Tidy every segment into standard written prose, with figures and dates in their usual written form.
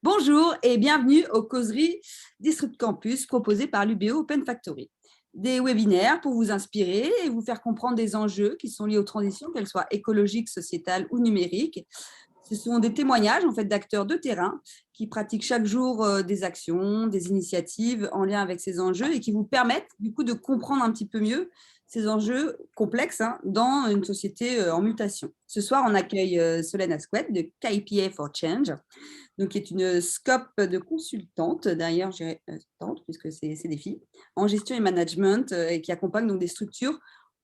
Bonjour et bienvenue aux causeries Disrupt Campus proposées par l'UBO Open Factory. Des webinaires pour vous inspirer et vous faire comprendre des enjeux qui sont liés aux transitions, qu'elles soient écologiques, sociétales ou numériques. Ce sont des témoignages d'acteurs de terrain qui pratiquent chaque jour des actions, des initiatives en lien avec ces enjeux et qui vous permettent du coup de comprendre un petit peu mieux ces enjeux complexes dans une société en mutation. Ce soir, on accueille Solène Asquette de KPA for Change, donc qui est une scope de consultante, d'ailleurs, puisque c'est des filles, en gestion et management, et qui accompagne donc des structures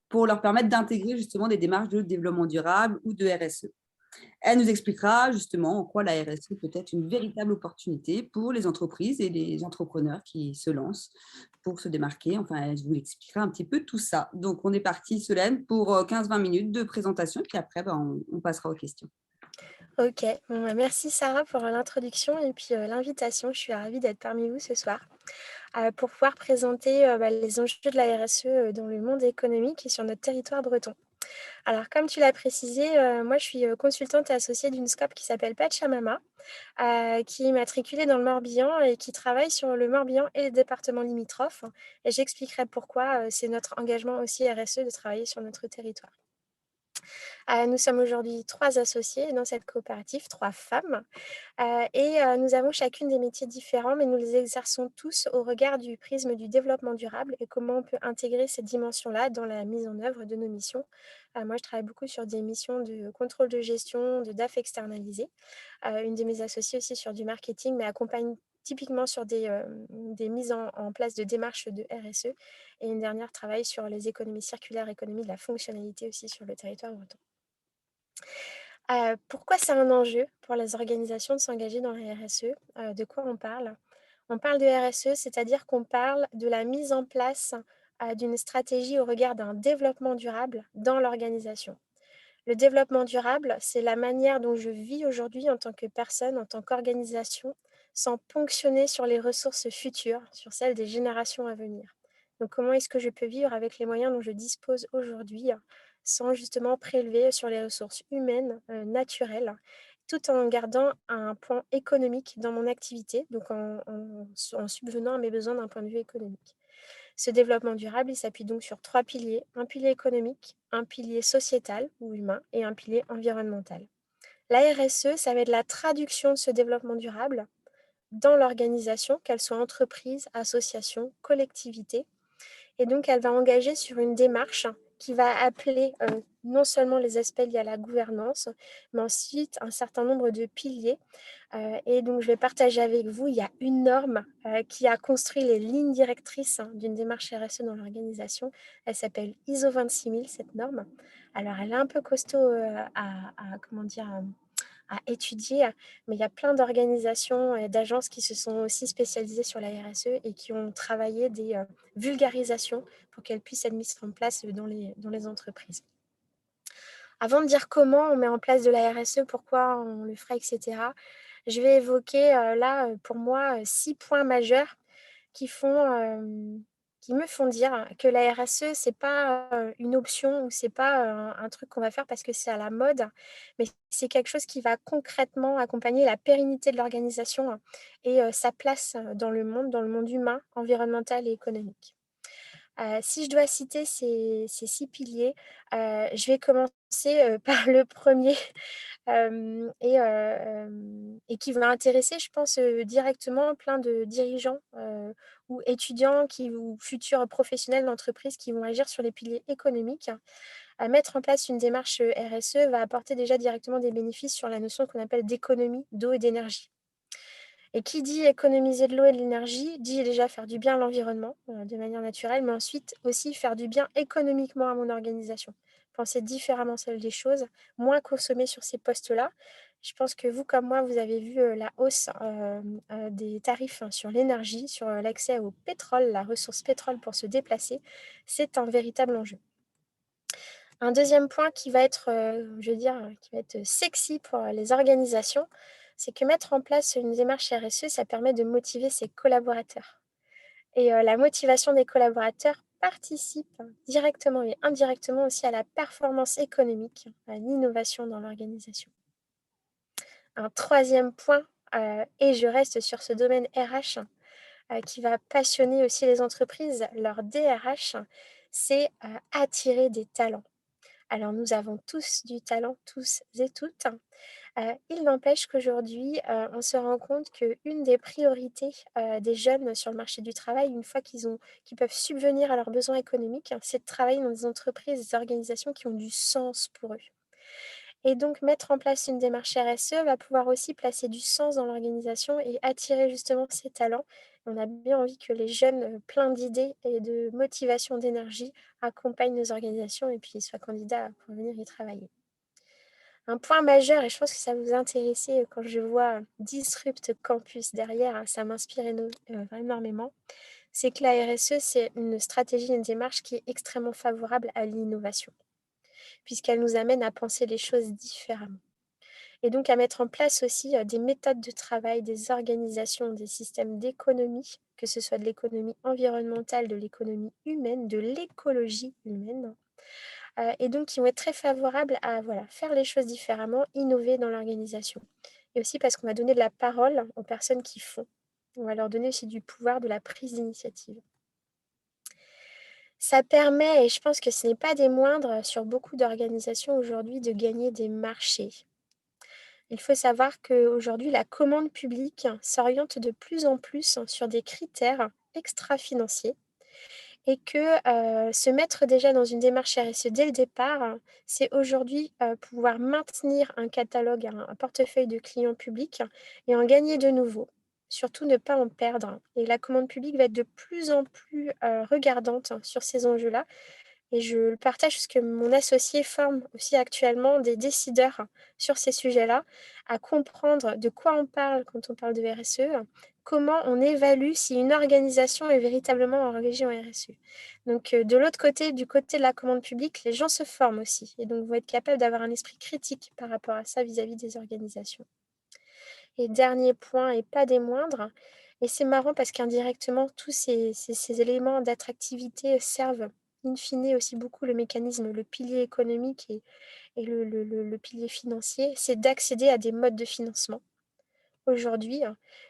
pour leur permettre d'intégrer justement des démarches de développement durable ou de RSE. Elle nous expliquera justement en quoi la RSE peut être une véritable opportunité pour les entreprises et les entrepreneurs qui se lancent pour se démarquer. Enfin, elle vous expliquera un petit peu tout ça. Donc, on est parti, Solène, pour 15-20 minutes de présentation, puis après, on passera aux questions. Ok, bon, merci Sarah pour l'introduction et puis l'invitation. Je suis ravie d'être parmi vous ce soir pour pouvoir présenter les enjeux de la RSE dans le monde économique et sur notre territoire breton. Alors, comme tu l'as précisé, moi je suis consultante et associée d'une scope qui s'appelle Pachamama, qui est matriculée dans le Morbihan et qui travaille sur le Morbihan et les départements limitrophes. Et j'expliquerai pourquoi c'est notre engagement aussi RSE de travailler sur notre territoire. Nous sommes aujourd'hui 3 associés dans cette coopérative, 3 femmes, et nous avons chacune des métiers différents, mais nous les exerçons tous au regard du prisme du développement durable et comment on peut intégrer ces dimensions-là dans la mise en œuvre de nos missions. Moi, je travaille beaucoup sur des missions de contrôle de gestion, de DAF externalisé. Une de mes associées aussi sur du marketing, mais accompagne typiquement sur des mises en place de démarches de RSE, et une dernière travaille sur les économies circulaires, économie de la fonctionnalité aussi sur le territoire breton. Pourquoi c'est un enjeu pour les organisations de s'engager dans la RSE? De quoi on parle? On parle de RSE, c'est-à-dire qu'on parle de la mise en place, d'une stratégie au regard d'un développement durable dans l'organisation. Le développement durable, c'est la manière dont je vis aujourd'hui en tant que personne, en tant qu'organisation, sans ponctionner sur les ressources futures, sur celles des générations à venir. Donc comment est-ce que je peux vivre avec les moyens dont je dispose aujourd'hui, sans justement prélever sur les ressources humaines, naturelles, tout en gardant un point économique dans mon activité, donc en subvenant à mes besoins d'un point de vue économique. Ce développement durable, il s'appuie donc sur 3 piliers: un pilier économique, un pilier sociétal ou humain et un pilier environnemental. La RSE, ça va être la traduction de ce développement durable dans l'organisation, qu'elle soit entreprise, association, collectivité. Et donc, elle va engager sur une démarche qui va appeler non seulement les aspects liés à la gouvernance, mais ensuite un certain nombre de piliers. Et donc, je vais partager avec vous, il y a une norme qui a construit les lignes directrices d'une démarche RSE dans l'organisation. Elle s'appelle ISO 26000, cette norme. Alors, elle est un peu costaud comment dire, à étudier, mais il y a plein d'organisations et d'agences qui se sont aussi spécialisées sur la RSE et qui ont travaillé des vulgarisations pour qu'elles puissent être mises en place dans les entreprises. Avant de dire comment on met en place de la RSE, pourquoi on le ferait, etc., je vais évoquer là, pour moi, 6 points majeurs qui qui me font dire que la RSE, c'est pas une option ou c'est pas un truc qu'on va faire parce que c'est à la mode, mais c'est quelque chose qui va concrètement accompagner la pérennité de l'organisation et sa place dans le monde humain, environnemental et économique. Si je dois citer ces 6 piliers, je vais commencer par le premier, et qui va intéresser, je pense, directement plein de dirigeants, ou étudiants ou futurs professionnels d'entreprise qui vont agir sur les piliers économiques. Mettre en place une démarche RSE va apporter déjà directement des bénéfices sur la notion qu'on appelle d'économie d'eau et d'énergie. Et qui dit économiser de l'eau et de l'énergie, dit déjà faire du bien à l'environnement, de manière naturelle, mais ensuite aussi faire du bien économiquement à mon organisation. Penser différemment celle des choses, moins consommer sur ces postes-là. Je pense que vous, comme moi, vous avez vu la hausse des tarifs sur l'énergie, sur l'accès au pétrole, la ressource pétrole pour se déplacer. C'est un véritable enjeu. Un deuxième point qui va être, je veux dire, qui va être sexy pour les organisations, c'est que mettre en place une démarche RSE, ça permet de motiver ses collaborateurs. Et la motivation des collaborateurs participe directement et indirectement aussi à la performance économique, à l'innovation dans l'organisation. Un troisième point et je reste sur ce domaine RH qui va passionner aussi les entreprises, leur DRH, c'est attirer des talents. Alors nous avons tous du talent, tous et toutes. Il n'empêche qu'aujourd'hui, on se rend compte qu'une des priorités, des jeunes sur le marché du travail, une fois qu'ils peuvent subvenir à leurs besoins économiques, c'est de travailler dans des entreprises, des organisations qui ont du sens pour eux. Et donc mettre en place une démarche RSE va pouvoir aussi placer du sens dans l'organisation et attirer justement ces talents. On a bien envie que les jeunes, pleins d'idées et de motivation, d'énergie, accompagnent nos organisations et puis soient candidats pour venir y travailler. Un point majeur, et je pense que ça vous intéresser quand je vois Disrupt Campus derrière, ça m'inspire énormément, c'est que la RSE, c'est une stratégie, une démarche qui est extrêmement favorable à l'innovation, puisqu'elle nous amène à penser les choses différemment. Et donc à mettre en place aussi des méthodes de travail, des organisations, des systèmes d'économie, que ce soit de l'économie environnementale, de l'économie humaine, de l'écologie humaine, et donc qui vont être très favorables à voilà, faire les choses différemment, innover dans l'organisation. Et aussi parce qu'on va donner de la parole aux personnes qui font. On va leur donner aussi du pouvoir de la prise d'initiative. Ça permet, et je pense que ce n'est pas des moindres sur beaucoup d'organisations aujourd'hui, de gagner des marchés. Il faut savoir qu'aujourd'hui, la commande publique s'oriente de plus en plus sur des critères extra-financiers et que se mettre déjà dans une démarche RSE dès le départ, c'est aujourd'hui pouvoir maintenir un catalogue, un portefeuille de clients publics et en gagner de nouveaux. Surtout ne pas en perdre. Et la commande publique va être de plus en plus regardante sur ces enjeux-là et je le partage parce que mon associé forme aussi actuellement des décideurs sur ces sujets-là, à comprendre de quoi on parle quand on parle de RSE, comment on évalue si une organisation est véritablement engagée en RSE. Donc de l'autre côté, du côté de la commande publique, les gens se forment aussi et donc vont être capables d'avoir un esprit critique par rapport à ça vis-à-vis des organisations. Et dernier point, et pas des moindres, et c'est marrant parce qu'indirectement, tous ces éléments d'attractivité servent in fine aussi beaucoup le mécanisme, le pilier économique et le pilier financier, c'est d'accéder à des modes de financement aujourd'hui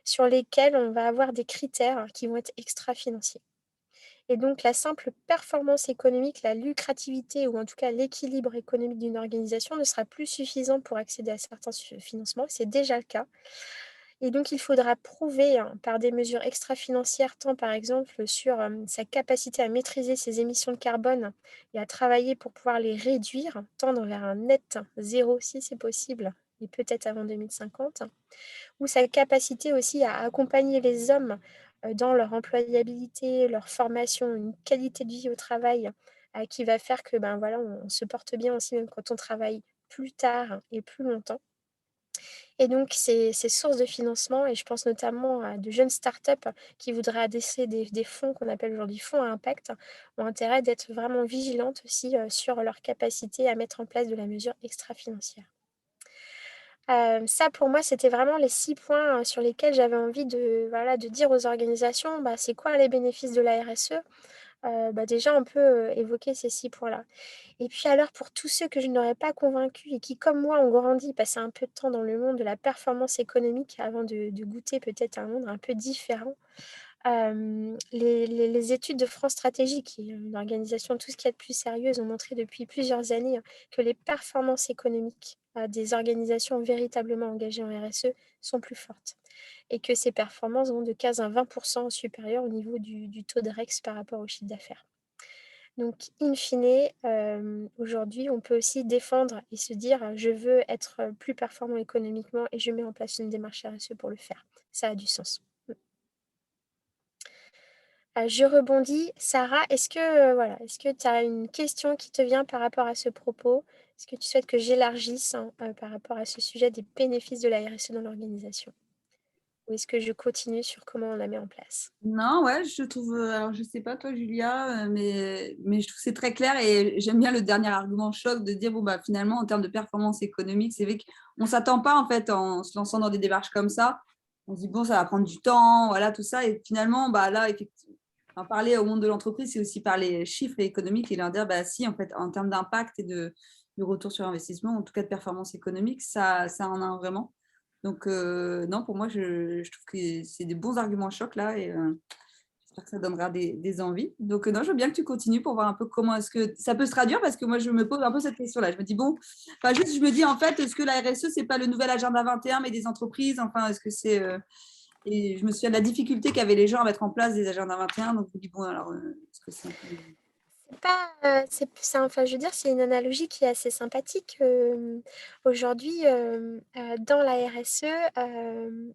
sur lesquels on va avoir des critères qui vont être extra-financiers. Et donc la simple performance économique, la lucrativité ou en tout cas l'équilibre économique d'une organisation ne sera plus suffisant pour accéder à certains financements, c'est déjà le cas. Et donc, il faudra prouver par des mesures extra-financières, tant par exemple sur sa capacité à maîtriser ses émissions de carbone et à travailler pour pouvoir les réduire, tendre vers un net zéro si c'est possible, et peut-être avant 2050, ou sa capacité aussi à accompagner les hommes dans leur employabilité, leur formation, une qualité de vie au travail qui va faire que ben, voilà, on se porte bien aussi même quand on travaille plus tard et plus longtemps. Et donc, ces sources de financement, et je pense notamment à de jeunes startups qui voudraient adresser des fonds qu'on appelle aujourd'hui fonds à impact, ont intérêt d'être vraiment vigilantes aussi sur leur capacité à mettre en place de la mesure extra-financière. Ça, pour moi, c'était vraiment les 6 points sur lesquels j'avais envie de, voilà, de dire aux organisations, bah, c'est quoi les bénéfices de la RSE. Bah, déjà, on peut évoquer ces 6 points-là. Et puis alors, pour tous ceux que je n'aurais pas convaincus et qui, comme moi, ont grandi, passé un peu de temps dans le monde de la performance économique avant de goûter peut-être un monde un peu différent, les études de France Stratégie, qui est une organisation tout ce qu'il y a de plus sérieuse, ont montré depuis plusieurs années que les performances économiques des organisations véritablement engagées en RSE sont plus fortes et que ces performances vont de 15 à 20% supérieures au niveau du taux de REX par rapport au chiffre d'affaires. Donc, in fine, aujourd'hui, on peut aussi défendre et se dire: «Je veux être plus performant économiquement et je mets en place une démarche RSE pour le faire». Ça a du sens. Je rebondis. Sarah, est-ce que, voilà, est-ce que tu as une question qui te vient par rapport à ce propos? Est-ce que tu souhaites que j'élargisse, hein, par rapport à ce sujet des bénéfices de la RSE dans l'organisation? Ou est-ce que je continue sur comment on la met en place? Non, ouais, je trouve, alors je sais pas toi Julia, mais je trouve que c'est très clair et j'aime bien le dernier argument choc de dire, bon, bah, finalement, en termes de performance économique, c'est vrai qu'on ne s'attend pas, en fait, en se lançant dans des démarches comme ça. On se dit, bon, ça va prendre du temps, voilà, tout ça. Et finalement, bah, là, effectivement, enfin, parler au monde de l'entreprise, c'est aussi parler chiffres économiques et leur dire, bah, si, en fait, en termes d'impact et de retour sur investissement, en tout cas de performance économique, ça en a un vraiment. Donc, non, pour moi, je trouve que c'est des bons arguments chocs là et j'espère que ça donnera des envies. Donc, non, je veux bien que tu continues pour voir un peu comment est-ce que ça peut se traduire parce que moi, je me pose un peu cette question-là. Je me dis, bon, enfin, juste, je me dis en fait, est-ce que la RSE, c'est pas le nouvel agenda 21, mais des entreprises? Enfin, est-ce que c'est. Et je me souviens de la difficulté qu'avaient les gens à mettre en place des agendas 21. Donc, je me dis, bon, alors, est-ce que c'est un peu. C'est pas, enfin, je veux dire, c'est une analogie qui est assez sympathique. Aujourd'hui, dans la RSE,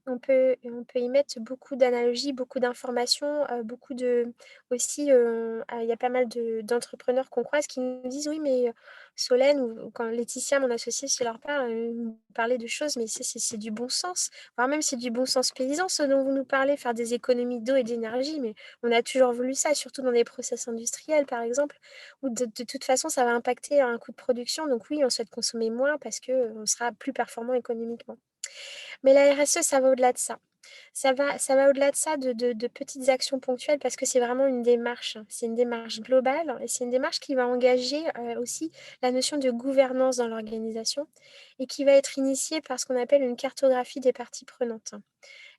on peut y mettre beaucoup d'analogies, beaucoup d'informations, beaucoup de aussi, il y a pas mal d'entrepreneurs qu'on croise qui nous disent: «Oui, mais, Solène» ou quand Laetitia, mon associée, si je leur parle, nous parlait de choses, mais c'est du bon sens, voire même c'est du bon sens paysan, ce dont vous nous parlez, faire des économies d'eau et d'énergie, mais on a toujours voulu ça, surtout dans des process industriels, par exemple, où de toute façon, ça va impacter un coût de production. Donc oui, on souhaite consommer moins parce que on sera plus performant économiquement. Mais la RSE, ça va au-delà de ça. Ça va au-delà de ça, de petites actions ponctuelles parce que c'est vraiment une démarche. C'est une démarche globale et c'est une démarche qui va engager aussi la notion de gouvernance dans l'organisation et qui va être initiée par ce qu'on appelle une cartographie des parties prenantes.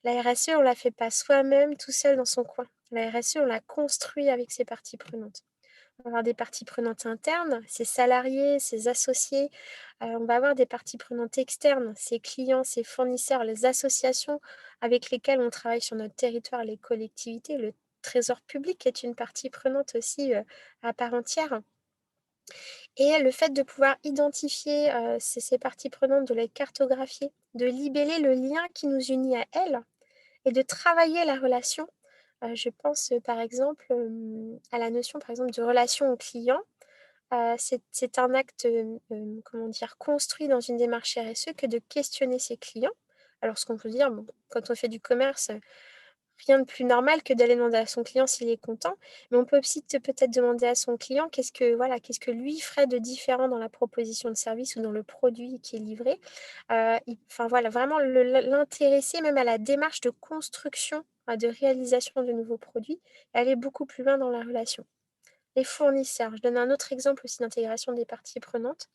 La RSE, on la fait pas soi-même tout seul dans son coin. La RSE, on la construit avec ses parties prenantes. On va avoir des parties prenantes internes, ses salariés, ses associés. On va avoir des parties prenantes externes, ses clients, ses fournisseurs, les associations avec lesquelles on travaille sur notre territoire, les collectivités. Le trésor public est une partie prenante aussi à part entière. Et le fait de pouvoir identifier ces parties prenantes, de les cartographier, de libeller le lien qui nous unit à elles et de travailler la relation. Je pense, par exemple, à la notion, par exemple, de relation au client. C'est un acte, comment dire? Construit dans une démarche RSE que de questionner ses clients. Alors ce qu'on peut dire, bon, quand on fait du commerce, rien de plus normal que d'aller demander à son client s'il est content, mais on peut aussi peut-être demander à son client qu'est-ce que lui ferait de différent dans la proposition de service ou dans le produit qui est livré. Enfin voilà, vraiment l'intéresser même à la démarche de construction, de réalisation de nouveaux produits, et aller beaucoup plus loin dans la relation. Les fournisseurs, je donne un autre exemple aussi d'intégration des parties prenantes.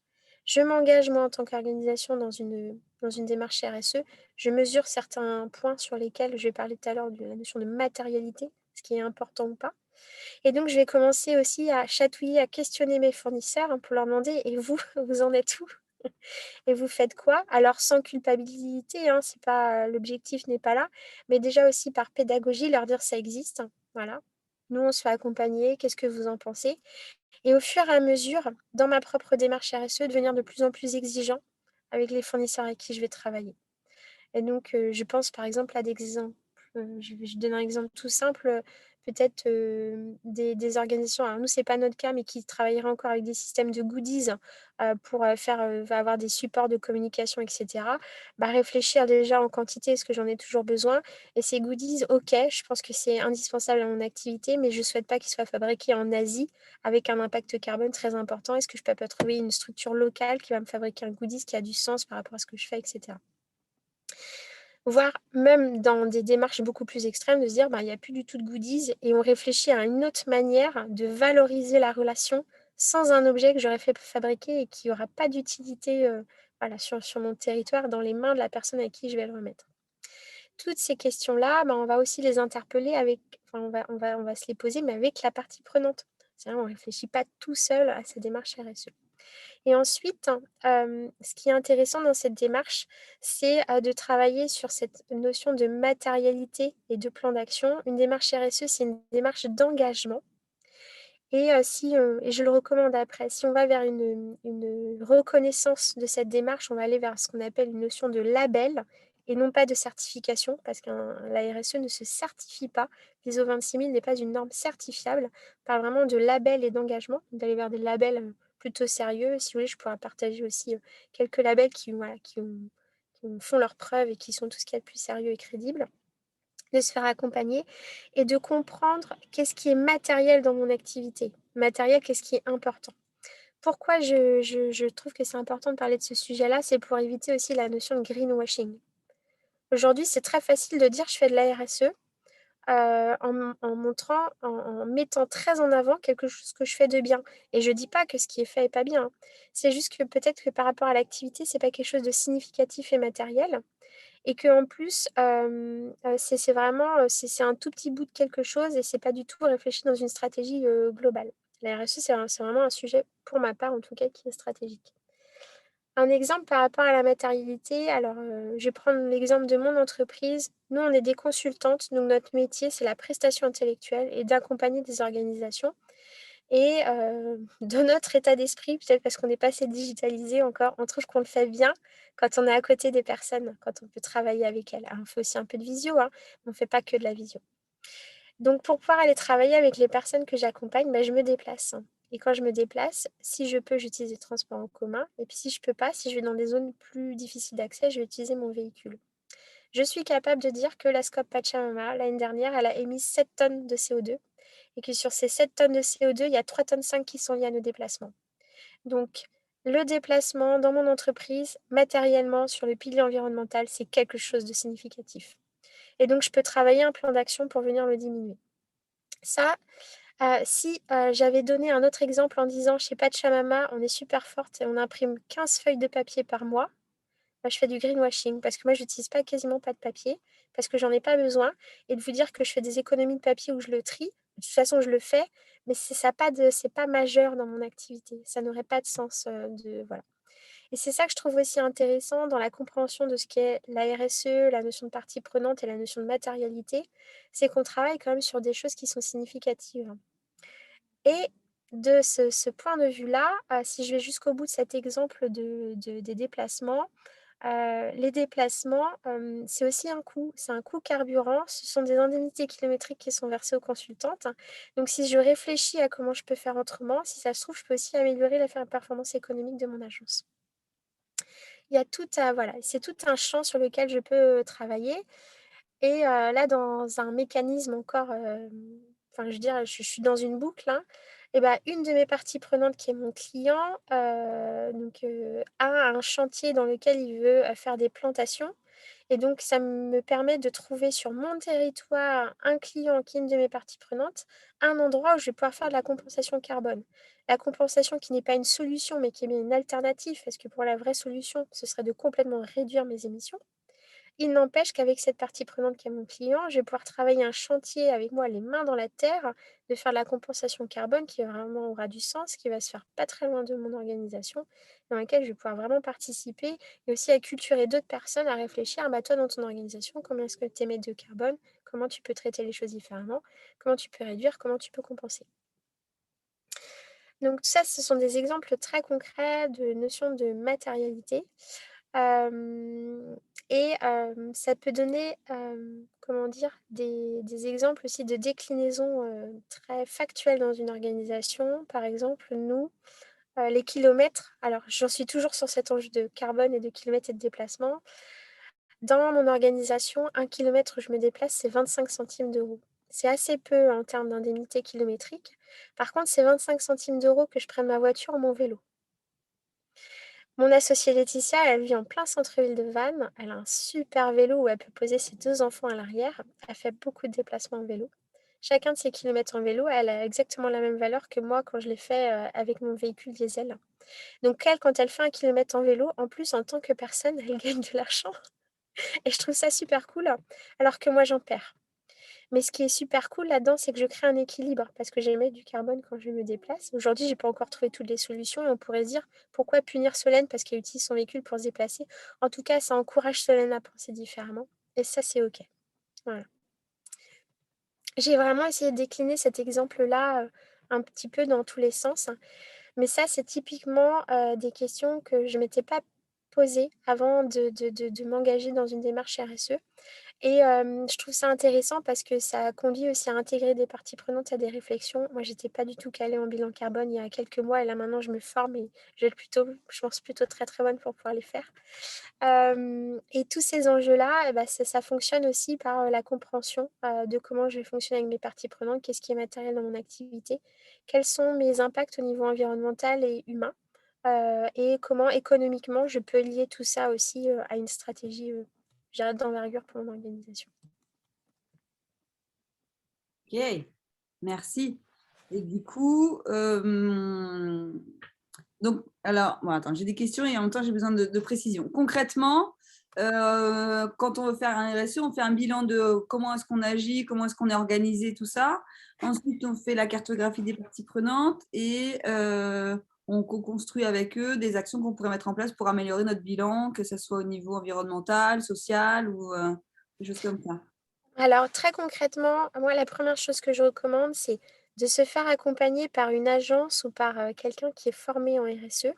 Je m'engage, moi, en tant qu'organisation, dans une démarche RSE. Je mesure certains points sur lesquels je vais parler tout à l'heure de la notion de matérialité, ce qui est important ou pas. Et donc, je vais commencer aussi à chatouiller, à questionner mes fournisseurs pour leur demander: «Et vous, vous en êtes où? Et vous faites quoi?» Alors, sans culpabilité, hein, c'est pas, l'objectif n'est pas là, mais déjà aussi par pédagogie, leur dire: «Ça existe, voilà. Nous, on se fait accompagner, qu'est-ce que vous en pensez?» Et au fur et à mesure, dans ma propre démarche RSE, devenir de plus en plus exigeant avec les fournisseurs avec qui je vais travailler. Et donc, je pense par exemple à des exemples, je donne un exemple tout simple, peut-être, des organisations, alors nous, c'est pas notre cas, mais qui travailleraient encore avec des systèmes de goodies, pour, avoir des supports de communication et cetera. Bah, réfléchir déjà en quantité, est-ce que j'en ai toujours besoin? Et ces goodies, OK, je pense que c'est indispensable à mon activité, mais je souhaite pas qu'ils soient fabriqués en Asie avec un impact carbone très important. Est-ce que je peux pas trouver une structure locale qui va me fabriquer un goodies qui a du sens par rapport à ce que je fais et cetera? Voire même dans des démarches beaucoup plus extrêmes, de se dire: «Bah, il y a plus du tout de goodies» et on réfléchit à une autre manière de valoriser la relation sans un objet que j'aurais fait fabriquer et qui aura pas d'utilité, voilà, sur mon territoire, dans les mains de la personne à qui je vais le remettre. Toutes ces questions-là, bah, on va aussi les interpeller avec, enfin, on va se les poser, mais avec la partie prenante. C'est-à-dire, on réfléchit pas tout seul à ces démarches RSE. Et ensuite, ce qui est intéressant dans cette démarche, c'est, de travailler sur cette notion de matérialité et de plan d'action. Une démarche RSE, c'est une démarche d'engagement et et je le recommande après, si on va vers une reconnaissance de cette démarche, on va aller vers ce qu'on appelle une notion de label et non pas de certification parce que la RSE ne se certifie pas. L'ISO 26000 n'est pas une norme certifiable. On parle vraiment de label et d'engagement, d'aller vers des labels, plutôt sérieux. Si vous voulez, je pourrais partager aussi, quelques labels qui, voilà, qui font leurs preuves et qui sont tout ce qu'il y a de plus sérieux et crédible. De se faire accompagner et de comprendre qu'est-ce qui est matériel dans mon activité. Matériel, qu'est-ce qui est important. Pourquoi je trouve que c'est important de parler de ce sujet-là, c'est pour éviter aussi la notion de greenwashing. Aujourd'hui, c'est très facile de dire: «Je fais de la RSE», en montrant, en mettant très en avant quelque chose que je fais de bien. Et je dis pas que ce qui est fait est pas bien, hein. C'est juste que peut-être que par rapport à l'activité, c'est pas quelque chose de significatif et matériel. et qu'en plus, c'est vraiment c'est un tout petit bout de quelque chose et c'est pas du tout réfléchi dans une stratégie globale. La RSE, c'est vraiment un sujet, pour ma part en tout cas, qui est stratégique. Un exemple par rapport à la matérialité, alors je vais prendre l'exemple de mon entreprise. Nous, on est des consultantes, donc notre métier, c'est la prestation intellectuelle et d'accompagner des organisations. Et de notre état d'esprit, peut-être parce qu'on n'est pas assez digitalisé encore, on trouve qu'on le fait bien quand on est à côté des personnes, quand on peut travailler avec elles. Alors, on fait aussi un peu de visio, hein, mais on ne fait pas que de la visio. Donc, pour pouvoir aller travailler avec les personnes que j'accompagne, je me déplace. Et quand je me déplace, si je peux, j'utilise les transports en commun. Et puis, si je peux pas, si je vais dans des zones plus difficiles d'accès, je vais utiliser mon véhicule. Je suis capable de dire que la SCOP Pachamama, l'année dernière, elle a émis 7 tonnes de CO2 et que sur ces 7 tonnes de CO2, il y a 3,5 tonnes qui sont liées à nos déplacements. Donc, le déplacement dans mon entreprise, matériellement, sur le pilier environnemental, c'est quelque chose de significatif. Et donc, je peux travailler un plan d'action pour venir le diminuer. Ça, si j'avais donné un autre exemple en disant chez Pachamama, on est super forte et on imprime 15 feuilles de papier par mois, je fais du greenwashing parce que moi, j'utilise quasiment pas de papier parce que j'en ai pas besoin. Et de vous dire que je fais des économies de papier où je le trie, de toute façon, je le fais, mais c'est pas majeur dans mon activité. Ça n'aurait pas de sens voilà. Et c'est ça que je trouve aussi intéressant dans la compréhension de ce qu'est la RSE, la notion de partie prenante et la notion de matérialité, c'est qu'on travaille quand même sur des choses qui sont significatives. Et de ce point de vue-là, si je vais jusqu'au bout de cet exemple des déplacements, les déplacements, c'est aussi un coût. C'est un coût carburant. Ce sont des indemnités kilométriques qui sont versées aux consultantes. Donc, si je réfléchis à comment je peux faire autrement, si ça se trouve, je peux aussi améliorer la performance économique de mon agence. Il y a voilà, c'est tout un champ sur lequel je peux travailler. Et là, dans un mécanisme encore, enfin, je veux dire, je suis dans une boucle, hein, et une de mes parties prenantes qui est mon client, a un chantier dans lequel il veut faire des plantations. Et donc, ça me permet de trouver sur mon territoire un client qui est une de mes parties prenantes, un endroit où je vais pouvoir faire de la compensation carbone. La compensation qui n'est pas une solution, mais qui est une alternative, parce que pour la vraie solution, ce serait de complètement réduire mes émissions. Il n'empêche qu'avec cette partie prenante qui est mon client, je vais pouvoir travailler un chantier avec moi, les mains dans la terre, de faire de la compensation carbone qui vraiment aura du sens, qui va se faire pas très loin de mon organisation, dans laquelle je vais pouvoir vraiment participer et aussi acculturer d'autres personnes à réfléchir, toi dans ton organisation, comment est-ce que tu émets de carbone, comment tu peux traiter les choses différemment, comment tu peux réduire, comment tu peux compenser. Donc ça, ce sont des exemples très concrets de notions de matérialité. Ça peut donner, comment dire, des exemples aussi de déclinaison très factuelles dans une organisation. Par exemple, nous, les kilomètres, alors j'en suis toujours sur cet enjeu de carbone et de kilomètres et de déplacement. Dans mon organisation, 1 kilomètre où je me déplace, c'est 25 centimes d'euros. C'est assez peu en termes d'indemnité kilométrique. Par contre, c'est 25 centimes d'euros que je prenne ma voiture ou mon vélo. Mon associée Laetitia, elle vit en plein centre-ville de Vannes. Elle a un super vélo où elle peut poser ses 2 enfants à l'arrière. Elle fait beaucoup de déplacements en vélo. Chacun de ces kilomètres en vélo, elle a exactement la même valeur que moi quand je l'ai fait avec mon véhicule diesel. Donc elle, quand elle fait 1 kilomètre en vélo, en plus, en tant que personne, elle gagne de l'argent. Et je trouve ça super cool, alors que moi, j'en perds. Mais ce qui est super cool là-dedans, c'est que je crée un équilibre parce que j'émets du carbone quand je me déplace. Aujourd'hui, j'ai pas encore trouvé toutes les solutions et on pourrait se dire pourquoi punir Solène parce qu'elle utilise son véhicule pour se déplacer. En tout cas, ça encourage Solène à penser différemment et ça, c'est OK. Voilà. J'ai vraiment essayé de décliner cet exemple-là un petit peu dans tous les sens. Mais ça, c'est typiquement des questions que je m'étais pas posées avant de m'engager dans une démarche RSE. Et je trouve ça intéressant parce que ça conduit aussi à intégrer des parties prenantes à des réflexions. Moi, j'étais pas du tout calée en bilan carbone il y a quelques mois et là maintenant je me forme et je vais être plutôt, je pense plutôt très très bonne pour pouvoir les faire. Et tous ces enjeux-là, ça fonctionne aussi par la compréhension de comment je vais fonctionner avec mes parties prenantes, qu'est-ce qui est matériel dans mon activité, quels sont mes impacts au niveau environnemental et humain, et comment économiquement je peux lier tout ça aussi à une stratégie d'envergure pour mon organisation. Ok, merci. Et du coup, donc, alors, bon, attends, j'ai des questions et en même temps, j'ai besoin de précision. Concrètement, quand on veut faire un RSE, on fait un bilan de comment est-ce qu'on agit, comment est-ce qu'on est organisé, tout ça. Ensuite, on fait la cartographie des parties prenantes et on co-construit avec eux des actions qu'on pourrait mettre en place pour améliorer notre bilan, que ce soit au niveau environnemental, social ou des choses comme ça. Alors, très concrètement, moi, la première chose que je recommande, c'est de se faire accompagner par une agence ou par quelqu'un qui est formé en RSE,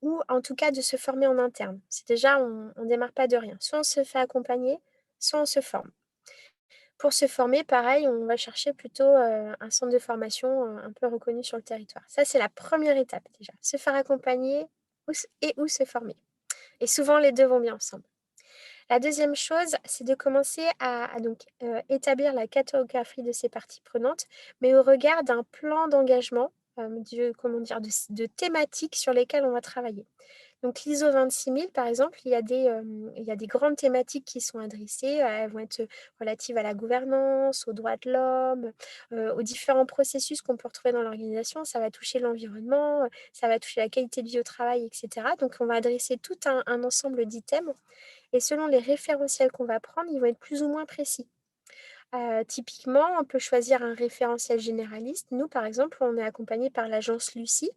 ou en tout cas de se former en interne. C'est déjà, on ne démarre pas de rien. Soit on se fait accompagner, soit on se forme. Pour se former, pareil, on va chercher plutôt un centre de formation un peu reconnu sur le territoire. Ça, c'est la première étape déjà. Se faire accompagner et ou se former. Et souvent, les deux vont bien ensemble. La deuxième chose, c'est de commencer à donc, établir la cartographie de ces parties prenantes, mais au regard d'un plan d'engagement, de thématiques sur lesquelles on va travailler. Donc l'ISO 26000, par exemple, il y a des grandes thématiques qui sont adressées. Elles vont être relatives à la gouvernance, aux droits de l'homme, aux différents processus qu'on peut retrouver dans l'organisation. Ça va toucher l'environnement, ça va toucher la qualité de vie au travail, etc. Donc on va adresser tout un ensemble d'items. Et selon les référentiels qu'on va prendre, ils vont être plus ou moins précis. Typiquement, on peut choisir un référentiel généraliste. Nous, par exemple, on est accompagné par l'agence Lucie.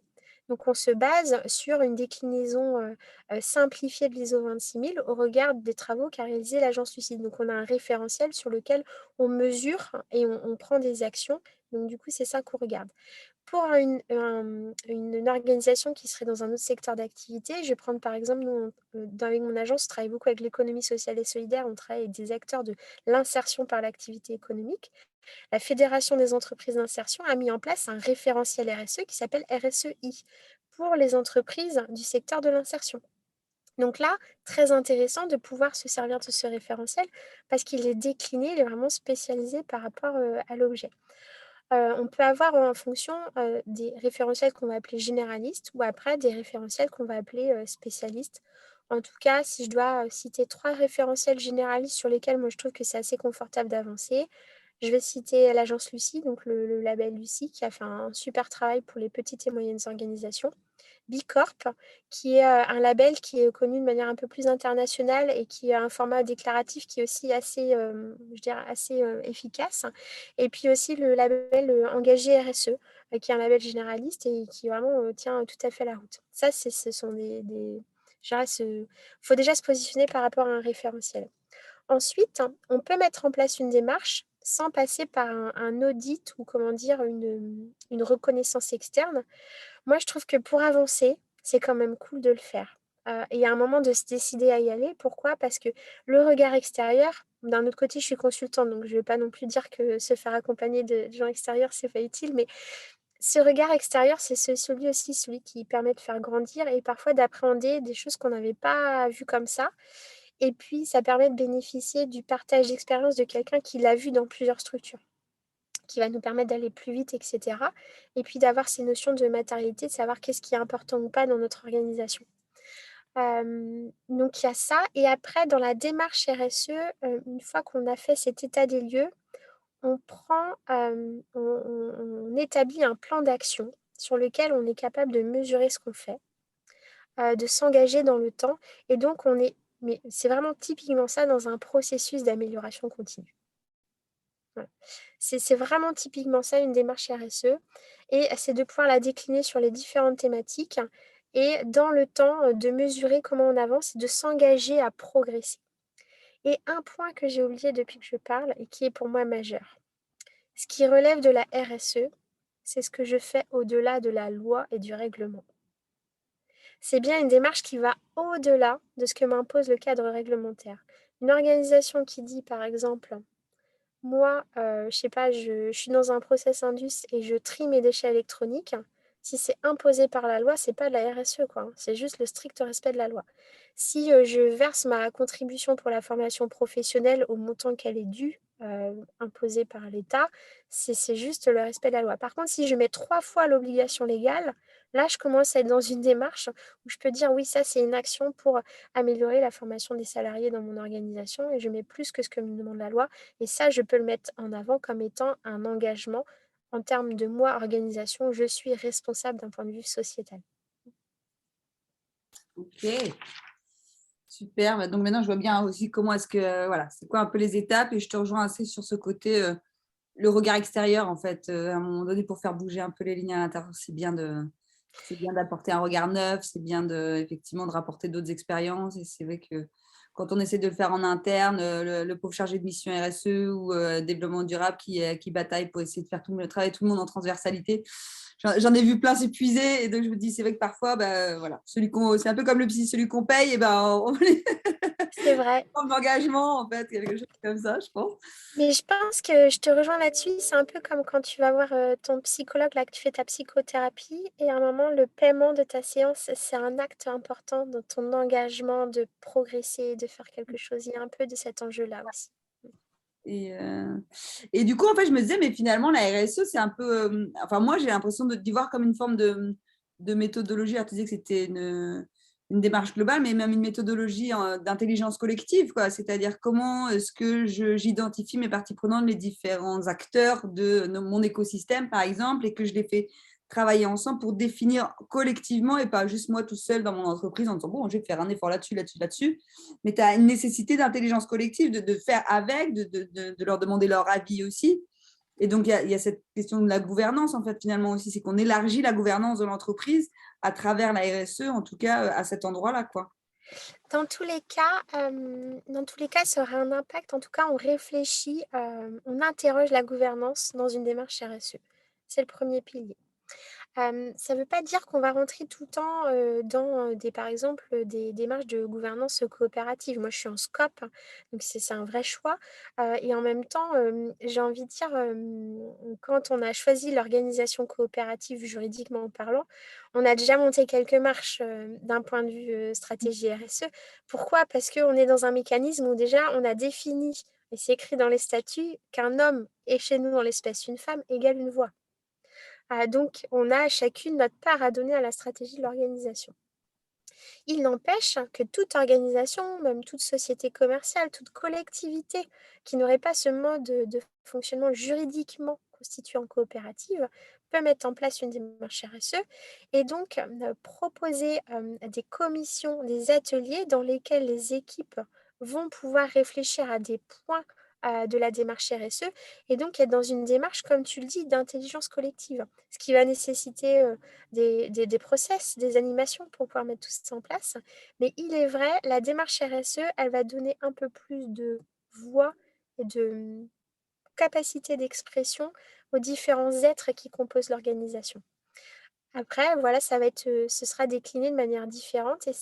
Donc, on se base sur une déclinaison simplifiée de l'ISO 26000 au regard des travaux qu'a réalisé l'agence Lucie. Donc, on a un référentiel sur lequel on mesure et on prend des actions. Donc, du coup, c'est ça qu'on regarde. Pour une organisation qui serait dans un autre secteur d'activité, je vais prendre par exemple, nous, avec mon agence, on travaille beaucoup avec l'économie sociale et solidaire, on travaille avec des acteurs de l'insertion par l'activité économique. La Fédération des entreprises d'insertion a mis en place un référentiel RSE qui s'appelle RSEI pour les entreprises du secteur de l'insertion. Donc là, très intéressant de pouvoir se servir de ce référentiel parce qu'il est décliné, il est vraiment spécialisé par rapport à l'objet. On peut avoir en fonction des référentiels qu'on va appeler généralistes ou après des référentiels qu'on va appeler spécialistes. En tout cas, si je dois citer trois référentiels généralistes sur lesquels moi je trouve que c'est assez confortable d'avancer, je vais citer l'agence Lucie, donc le label Lucie, qui a fait un super travail pour les petites et moyennes organisations. Bicorp, qui est un label qui est connu de manière un peu plus internationale et qui a un format déclaratif qui est aussi assez, je dirais assez efficace. Et puis aussi le label Engagé RSE, qui est un label généraliste et qui vraiment tient tout à fait la route. Ça, ce sont je dirais, faut déjà se positionner par rapport à un référentiel. Ensuite, on peut mettre en place une démarche sans passer par un audit ou comment dire une reconnaissance externe. Moi, je trouve que pour avancer, c'est quand même cool de le faire. Et il y a un moment de se décider à y aller. Pourquoi? Parce que le regard extérieur, d'un autre côté, je suis consultante, donc je ne vais pas non plus dire que se faire accompagner de gens extérieurs, c'est pas utile, mais ce regard extérieur, c'est celui aussi, celui qui permet de faire grandir et parfois d'appréhender des choses qu'on n'avait pas vues comme ça. Et puis, ça permet de bénéficier du partage d'expérience de quelqu'un qui l'a vu dans plusieurs structures, qui va nous permettre d'aller plus vite, etc. Et puis d'avoir ces notions de matérialité, de savoir qu'est-ce qui est important ou pas dans notre organisation. Donc il y a ça. Et après, dans la démarche RSE, une fois qu'on a fait cet état des lieux, on prend, on établit un plan d'action sur lequel on est capable de mesurer ce qu'on fait, de s'engager dans le temps. Et donc mais c'est vraiment typiquement ça dans un processus d'amélioration continue. Voilà. C'est vraiment typiquement ça, une démarche RSE. Et c'est de pouvoir la décliner sur les différentes thématiques et dans le temps, de mesurer comment on avance et de s'engager à progresser. Et un point que j'ai oublié depuis que je parle et qui est pour moi majeur. Ce qui relève de la RSE, c'est ce que je fais au-delà de la loi et du règlement. C'est bien une démarche qui va au-delà de ce que m'impose le cadre réglementaire. Une organisation qui dit, par exemple, moi, je sais pas, je suis dans un process indus et je trie mes déchets électroniques. Si c'est imposé par la loi, c'est pas de la RSE, quoi, hein. C'est juste le strict respect de la loi. Si je verse ma contribution pour la formation professionnelle au montant qu'elle est due, imposée par l'État, c'est juste le respect de la loi. Par contre, si je mets 3 fois l'obligation légale, là, je commence à être dans une démarche où je peux dire oui, ça, c'est une action pour améliorer la formation des salariés dans mon organisation et je mets plus que ce que me demande la loi. Et ça, je peux le mettre en avant comme étant un engagement en termes de moi, organisation, je suis responsable d'un point de vue sociétal. Ok. Super. Bah, donc maintenant, je vois bien aussi comment est-ce que, voilà, c'est quoi un peu les étapes et je te rejoins assez sur ce côté, le regard extérieur, en fait, à un moment donné, pour faire bouger un peu les lignes à l'intérieur, c'est bien d'apporter un regard neuf, c'est bien effectivement de rapporter d'autres expériences. Et c'est vrai que quand on essaie de le faire en interne, le pauvre chargé de mission RSE ou développement durable qui bataille pour essayer de faire tout le travail, tout le monde en transversalité, j'en ai vu plein s'épuiser. Et donc, je me dis, c'est vrai que parfois, bah, voilà, c'est un peu comme le psy, celui qu'on paye, et ben, on C'est vrai. l'engagement, en fait, quelque chose comme ça, je pense. Mais je pense que je te rejoins là-dessus. C'est un peu comme quand tu vas voir ton psychologue, là, que tu fais ta psychothérapie, et à un moment, le paiement de ta séance, c'est un acte important dans ton engagement de progresser, de faire quelque chose. Il y a un peu de cet enjeu-là aussi. Et, et du coup, en fait, je me disais, mais finalement, la RSE, c'est un peu. Enfin, moi, j'ai l'impression d'y voir comme une forme de méthodologie. Alors, tu disais que c'était une démarche globale, mais même une méthodologie d'intelligence collective, quoi. C'est-à-dire, comment est-ce que j'identifie mes parties prenantes, les différents acteurs de mon écosystème, par exemple, et que je les fais travailler ensemble pour définir collectivement et pas juste moi tout seul dans mon entreprise en disant, bon, je vais faire un effort là-dessus, là-dessus, là-dessus, mais tu as une nécessité d'intelligence collective, de faire avec, de leur demander leur avis aussi. Et donc, il y a cette question de la gouvernance, en fait, finalement aussi, c'est qu'on élargit la gouvernance de l'entreprise à travers la RSE, en tout cas, à cet endroit-là, quoi. Dans tous les cas, ça aura un impact. En tout cas, on réfléchit, on interroge la gouvernance dans une démarche RSE. C'est le premier pilier. Ça ne veut pas dire qu'on va rentrer tout le temps dans par exemple, des démarches de gouvernance coopérative. Moi, je suis en SCOP, hein, donc c'est un vrai choix. Et en même temps, j'ai envie de dire, quand on a choisi l'organisation coopérative juridiquement parlant, on a déjà monté quelques marches d'un point de vue stratégie RSE. Pourquoi? Parce qu'on est dans un mécanisme où déjà on a défini, et c'est écrit dans les statuts, qu'un homme et chez nous, en l'espèce une femme, égale une voix. Donc, on a chacune notre part à donner à la stratégie de l'organisation. Il n'empêche que toute organisation, même toute société commerciale, toute collectivité qui n'aurait pas ce mode de fonctionnement juridiquement constitué en coopérative peut mettre en place une démarche RSE et donc proposer des commissions, des ateliers dans lesquels les équipes vont pouvoir réfléchir à des points de la démarche RSE et donc être dans une démarche, comme tu le dis, d'intelligence collective, ce qui va nécessiter des process, des animations pour pouvoir mettre tout ça en place. Mais il est vrai, la démarche RSE, elle va donner un peu plus de voix et de capacité d'expression aux différents êtres qui composent l'organisation. Après, voilà, ça va être, ce sera décliné de manière différente et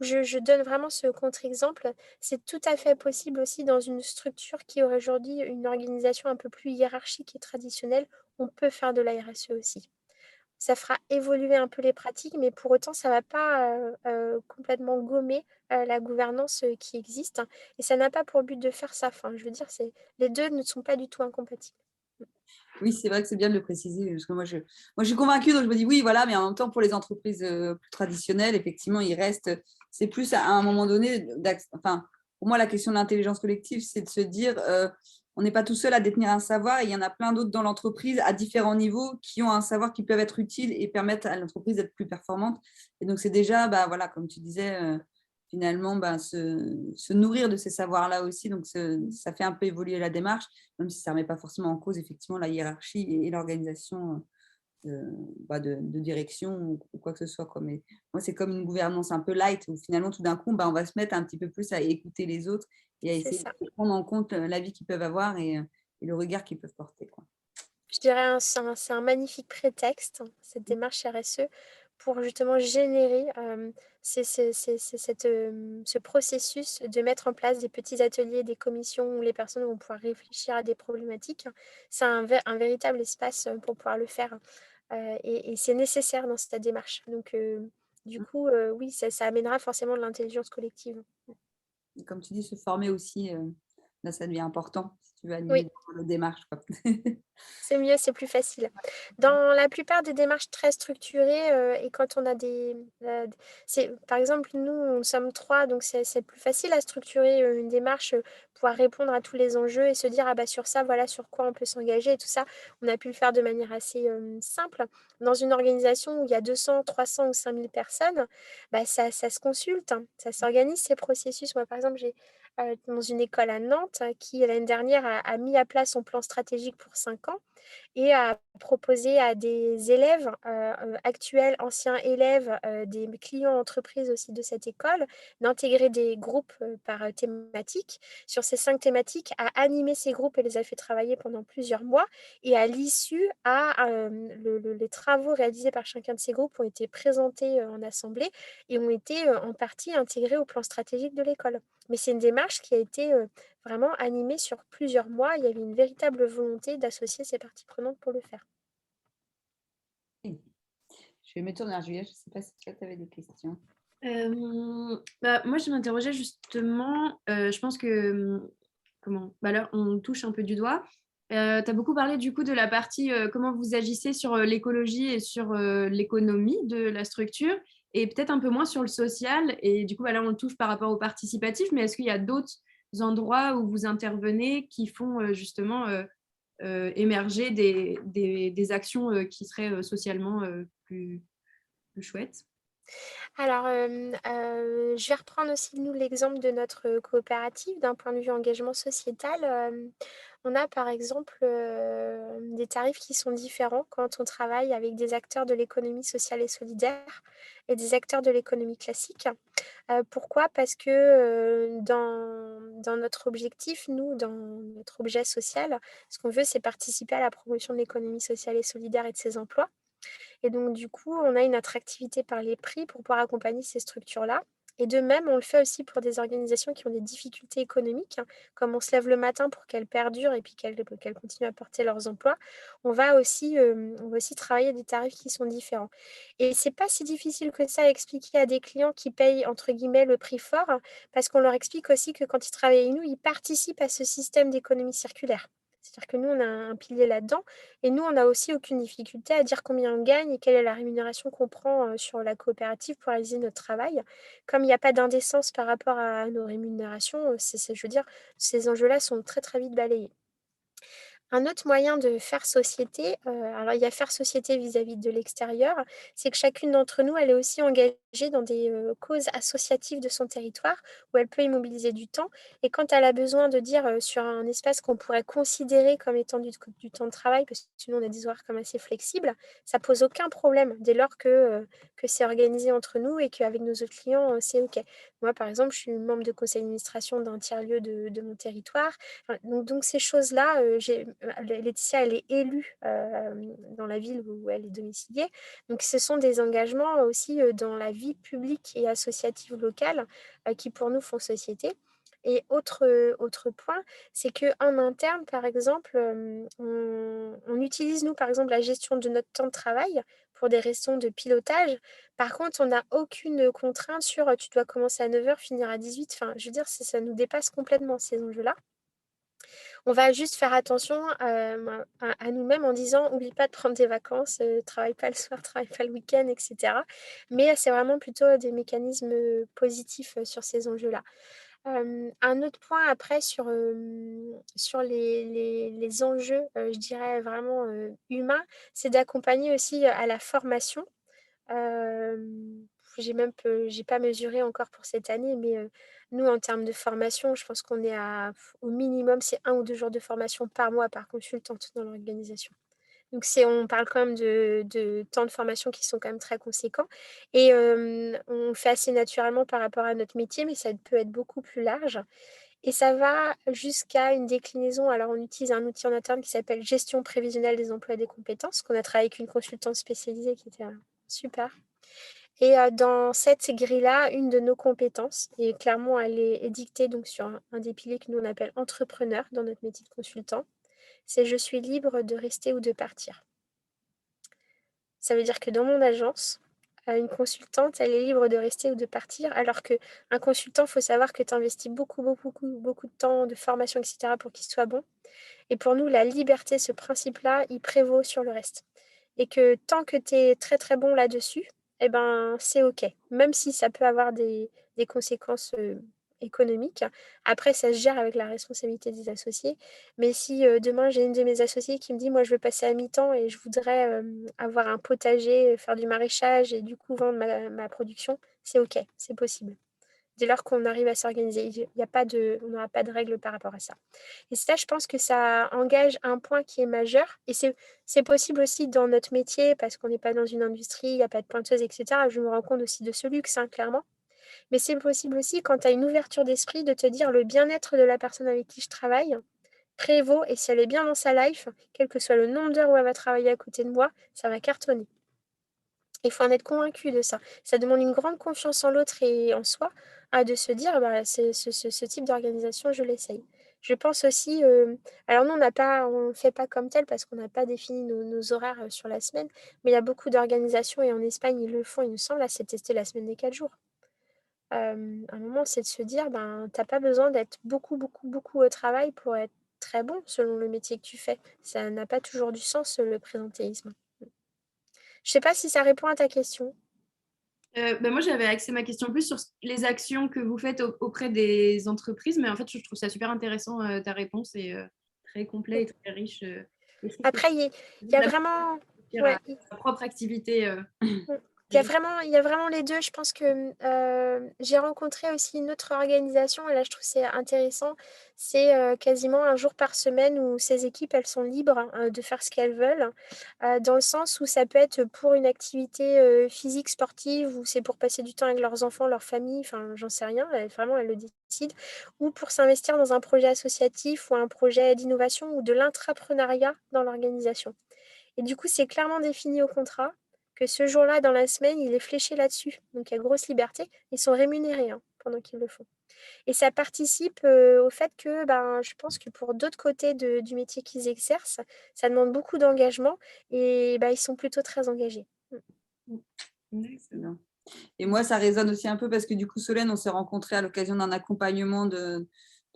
je donne vraiment ce contre-exemple. C'est tout à fait possible aussi dans une structure qui aurait aujourd'hui une organisation un peu plus hiérarchique et traditionnelle. On peut faire de la RSE aussi. Ça fera évoluer un peu les pratiques, mais pour autant, ça ne va pas complètement gommer la gouvernance qui existe. Et ça n'a pas pour but de faire ça. Enfin, je veux dire, les deux ne sont pas du tout incompatibles. Oui, c'est vrai que c'est bien de le préciser, parce que moi, je suis convaincue, donc je me dis oui, voilà, mais en même temps, pour les entreprises plus traditionnelles, effectivement, c'est plus à un moment donné, enfin, pour moi, la question de l'intelligence collective, c'est de se dire, on n'est pas tout seul à détenir un savoir, et il y en a plein d'autres dans l'entreprise à différents niveaux qui ont un savoir qui peuvent être utiles et permettre à l'entreprise d'être plus performante. Et donc, c'est déjà, bah, voilà, comme tu disais, finalement, bah, se nourrir de ces savoirs-là aussi, donc ça fait un peu évoluer la démarche, même si ça ne remet pas forcément en cause effectivement la hiérarchie et l'organisation de direction ou quoi que ce soit, quoi. Mais moi, c'est comme une gouvernance un peu light où finalement, tout d'un coup, on va se mettre un petit peu plus à écouter les autres et à C'est essayer ça. de prendre en compte l'avis qu'ils peuvent avoir et le regard qu'ils peuvent porter, quoi. Je dirais c'est un magnifique prétexte, cette démarche RSE, pour justement générer ce processus de mettre en place des petits ateliers, des commissions où les personnes vont pouvoir réfléchir à des problématiques. C'est un véritable espace pour pouvoir le faire. Et c'est nécessaire dans cette démarche. Donc, du coup, oui, ça amènera forcément de l'intelligence collective. Et comme tu dis, se former aussi, là, ça devient important si tu veux animer Oui. la démarche, quoi. C'est mieux, c'est plus facile. Dans la plupart des démarches très structurées, et quand on a par exemple, nous sommes 3, donc c'est plus facile à structurer, une démarche, pouvoir répondre à tous les enjeux et se dire: «Ah bah, sur ça, voilà sur quoi on peut s'engager» et tout ça. On a pu le faire de manière assez, simple. Dans une organisation où il y a 200, 300 ou 5 000 personnes, bah, ça se consulte, hein, ça s'organise ces processus. Moi, par exemple, j'ai, dans une école à Nantes, qui l'année dernière a mis à plat son plan stratégique pour 5 ans et à proposer à des élèves, actuels, anciens élèves, des clients entreprises aussi de cette école, d'intégrer des groupes, par, thématique. Sur ces 5 thématiques, à animer ces groupes et les a fait travailler pendant plusieurs mois et à l'issue, les travaux réalisés par chacun de ces groupes ont été présentés, en assemblée et ont été, en partie intégrés au plan stratégique de l'école. Mais c'est une démarche qui a été, vraiment animé sur plusieurs mois. Il y avait une véritable volonté d'associer ces parties prenantes pour le faire. Je vais me tourner vers Julia, je ne sais pas si tu avais des questions. Bah, moi, je m'interrogeais justement, je pense que, comment? Bah, là, on touche un peu du doigt. Tu as beaucoup parlé du coup de la partie comment vous agissez sur l'écologie et sur l'économie de la structure, et peut-être un peu moins sur le social. Et du coup, bah, là, on le touche par rapport au participatif, mais est-ce qu'il y a d'autres endroits où vous intervenez qui font justement émerger des actions qui seraient socialement plus chouettes? Alors, je vais reprendre aussi, nous, l'exemple de notre, coopérative d'un point de vue engagement sociétal. On a, par exemple, des tarifs qui sont différents quand on travaille avec des acteurs de l'économie sociale et solidaire et des acteurs de l'économie classique. Pourquoi? Parce que, dans notre objectif, nous, dans notre objet social, ce qu'on veut, c'est participer à la promotion de l'économie sociale et solidaire et de ses emplois. Et donc du coup, on a une attractivité par les prix pour pouvoir accompagner ces structures-là. Et de même, on le fait aussi pour des organisations qui ont des difficultés économiques, hein, comme on se lève le matin pour qu'elles perdurent et puis qu'elles continuent à porter leurs emplois. On va aussi travailler des tarifs qui sont différents. Et c'est pas si difficile que ça à expliquer à des clients qui payent entre guillemets le prix fort, parce qu'on leur explique aussi que quand ils travaillent avec nous, ils participent à ce système d'économie circulaire. C'est-à-dire que nous, on a un pilier là-dedans et nous, on n'a aussi aucune difficulté à dire combien on gagne et quelle est la rémunération qu'on prend, sur la coopérative pour réaliser notre travail. Comme il y a pas d'indécence par rapport à nos rémunérations, je veux dire, ces enjeux-là sont très, très vite balayés. Un autre moyen de faire société, alors il y a faire société vis-à-vis de l'extérieur, c'est que chacune d'entre nous, elle est aussi engagée dans des, causes associatives de son territoire où elle peut y mobiliser du temps et quand elle a besoin de dire, sur un espace qu'on pourrait considérer comme étant du temps de travail, parce que sinon on a des horaires comme assez flexibles, ça pose aucun problème dès lors que c'est organisé entre nous et qu'avec nos autres clients, c'est OK. Moi, par exemple, je suis membre de conseil d'administration d'un tiers-lieu de mon territoire. Enfin, donc ces choses-là, Laetitia, elle est élue, dans la ville où elle est domiciliée. Donc ce sont des engagements aussi, dans la vie publique et associative locale, qui pour nous font société. Et autre point, c'est qu'en interne, par exemple, on utilise nous, par exemple, la gestion de notre temps de travail pour des raisons de pilotage. Par contre, on n'a aucune contrainte sur, tu dois commencer à 9 heures, finir à 18. Enfin, je veux dire, ça nous dépasse complètement ces enjeux-là. On va juste faire attention, à nous-mêmes en disant: «Oublie pas de prendre des vacances, travaille pas le soir, travaille pas le week-end» et cetera. Mais c'est vraiment plutôt des mécanismes, positifs, sur ces enjeux-là. Un autre point après sur les enjeux, je dirais vraiment, humains, c'est d'accompagner aussi à la formation. Hem, j'ai pas mesuré encore pour cette année, mais nous, en termes de formation, je pense qu'on est au minimum, c'est 1 ou 2 jours de formation par mois par consultante dans l'organisation. Donc on parle quand même de temps de formation qui sont quand même très conséquents et on le fait assez naturellement par rapport à notre métier, mais ça peut être beaucoup plus large et ça va jusqu'à une déclinaison. Alors on utilise un outil en interne qui s'appelle gestion prévisionnelle des emplois et des compétences, qu'on a travaillé avec une consultante spécialisée qui était, super. Et dans cette grille-là, une de nos compétences et clairement elle est édictée donc sur un des piliers que nous on appelle entrepreneur dans notre métier de consultant, c'est: «Je suis libre de rester ou de partir». Ça veut dire que dans mon agence, Une consultante, elle est libre de rester ou de partir, alors qu'un consultant, il faut savoir que tu investis beaucoup, beaucoup, beaucoup, beaucoup de temps, de formation, etc. pour qu'il soit bon. Et pour nous, la liberté, ce principe-là, il prévaut sur le reste. Et que tant que tu es très, très bon là-dessus, eh ben, c'est OK. Même si ça peut avoir des conséquences économiques. Après, ça se gère avec la responsabilité des associés. Mais si demain, j'ai une de mes associées qui me dit, moi, je veux passer à mi-temps et je voudrais avoir un potager, faire du maraîchage et du coup vendre ma production, c'est OK, c'est possible. Dès lors qu'on arrive à s'organiser, on n'aura pas de règles par rapport à ça. Et ça, je pense que ça engage un point qui est majeur. Et c'est possible aussi dans notre métier, parce qu'on n'est pas dans une industrie, il n'y a pas de pointeuse, etc. Je me rends compte aussi de ce luxe, hein, clairement. Mais c'est possible aussi quand tu as une ouverture d'esprit de te dire le bien-être de la personne avec qui je travaille prévaut. Et si elle est bien dans sa life, quel que soit le nombre d'heures où elle va travailler à côté de moi, ça va cartonner. Il faut en être convaincu de ça. Ça demande une grande confiance en l'autre et en soi, de se dire, bah, ce type d'organisation, je l'essaye. Je pense aussi, alors nous, on ne fait pas comme tel parce qu'on n'a pas défini nos horaires sur la semaine, mais il y a beaucoup d'organisations et en Espagne, ils le font, il me semble, là, c'est testé la semaine des 4 jours. Un moment, c'est de se dire, ben, tu n'as pas besoin d'être beaucoup, beaucoup, beaucoup au travail pour être très bon selon le métier que tu fais. Ça n'a pas toujours du sens, le présentéisme. Je ne sais pas si ça répond à ta question. Moi, j'avais axé ma question plus sur les actions que vous faites auprès des entreprises, mais en fait, je trouve ça super intéressant, ta réponse est très complet et très riche. Et je trouve que Après, il y a la vraiment, à ouais, sa propre activité. il y a vraiment les deux. Je pense que j'ai rencontré aussi une autre organisation et là, je trouve que c'est intéressant. C'est quasiment un jour par semaine où ces équipes, elles sont libres de faire ce qu'elles veulent, dans le sens où ça peut être pour une activité physique, sportive, ou c'est pour passer du temps avec leurs enfants, leur famille, enfin, j'en sais rien. Vraiment, elles le décident. Ou pour s'investir dans un projet associatif ou un projet d'innovation ou de l'intrapreneuriat dans l'organisation. Et du coup, c'est clairement défini au contrat que ce jour-là, dans la semaine, il est fléché là-dessus. Donc, il y a grosse liberté. Ils sont rémunérés pendant qu'ils le font. Et ça participe au fait que ben, je pense que pour d'autres côtés du métier qu'ils exercent, ça demande beaucoup d'engagement et ben, ils sont plutôt très engagés. Excellent. Et moi, ça résonne aussi un peu parce que du coup, Solène, on s'est rencontrés à l'occasion d'un accompagnement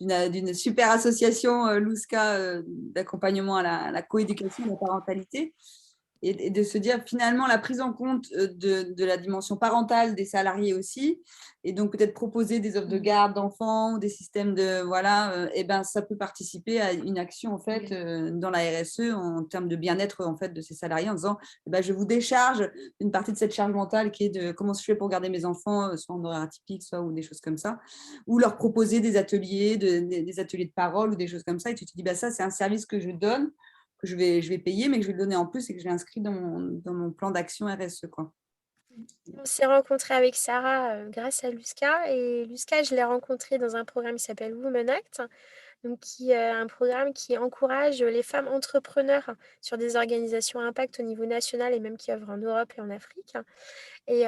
d'une super association, Louska, d'accompagnement à la coéducation, à la parentalité. Et de se dire finalement la prise en compte de la dimension parentale des salariés aussi, et donc peut-être proposer des offres de garde d'enfants ou des systèmes de et ben ça peut participer à une action en fait dans la RSE en termes de bien-être en fait de ces salariés en disant eh ben, je vous décharge une partie de cette charge mentale qui est de comment je fais pour garder mes enfants soit en horaire atypique soit ou des choses comme ça, ou leur proposer des ateliers des ateliers de parole ou des choses comme ça, et tu te dis bah ça c'est un service que je donne, que je vais payer, mais que je vais le donner en plus et que je l'ai inscrit dans mon plan d'action RSE, quoi. On s'est rencontrés avec Sarah grâce à Luska. Et Luska, je l'ai rencontrée dans un programme qui s'appelle Women Act, donc qui est un programme qui encourage les femmes entrepreneurs sur des organisations à impact au niveau national et même qui œuvrent en Europe et en Afrique. Et